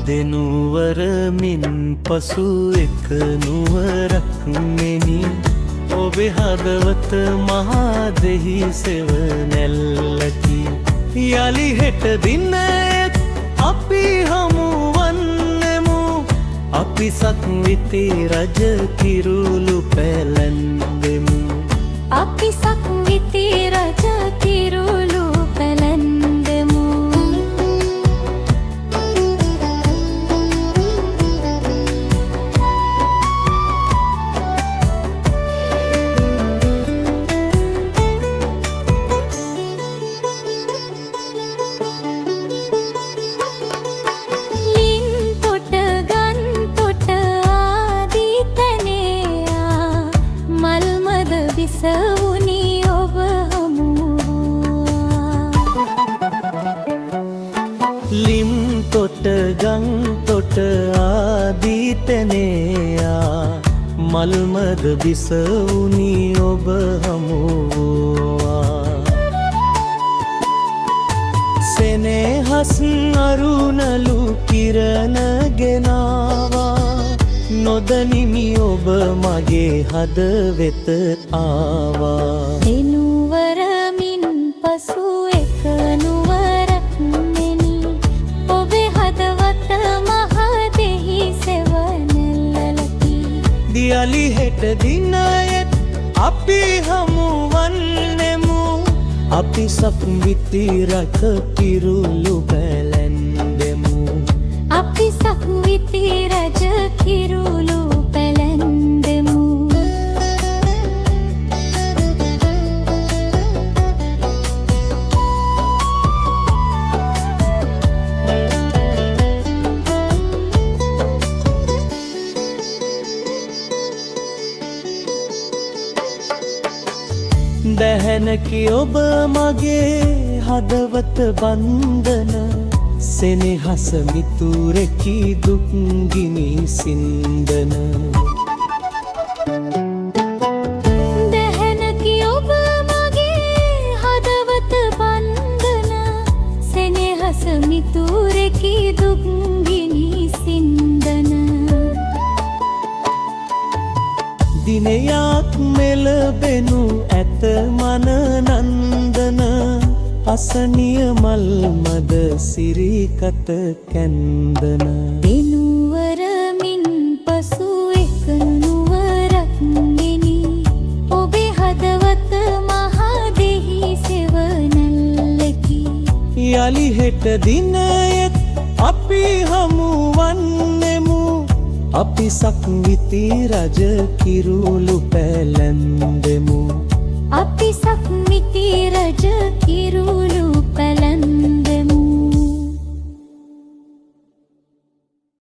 දෙනුවරමින් පසු එක නුවරක් මෙනි ඔබේ හදවත මහා දෙහි සෙවණැල්ලකි යලි හෙට දිනයත් අපි හමුවන්නෙමු අපි සක්විති රජ කිරුළු පැලැන්දෙමු අපි සක්විති රජ කිරුළු පැලැන්දෙමු ලිම් තොට ගං තොට ආදී තැනේයා මල්මද විසවුනි ඔබ හමුවා සෙනෙහස් අරුණලු කිරණ ගෙනාවා නොදනිමි ඔබ මගේ හදවෙත ආවා දෙනුවරමින් පසු එක නුවරක් මෙනි ඔබේ හදවත මහා දෙහි සෙවණැල්ලකි දියලි හෙට දිනයත් අපි හමුවන්නෙමු අපි සක්විති රජ කිරුළු පැලැන්දෙමු අපි සක්විති රජ කිරුළු පැලැන්දෙමු දැහැනකි ඔබ මගේ හදවත බන්ධන සෙනෙහස මිතුරෙකි දුක්ගිනි සින්දන දැහැනකි ඔබ මගේ හදවත බන්ධන සෙනෙහස මිතුරෙකි දුක්ගිනි සින්දන දිනයක් මෙලබෙනු ඇත මනනන්දන අසනිය මල්මද සිරිකත කැන්දන දෙනුවරමින් පසු එක නුවරක් ගෙනි ඔබේ හදවත මහා දෙහි සෙවණැල්ලකි යලි හෙට දිනයත් අපි හමුවන්නෙමු අපි සක්විති රජ කිරුළු පැලැන්දෙමු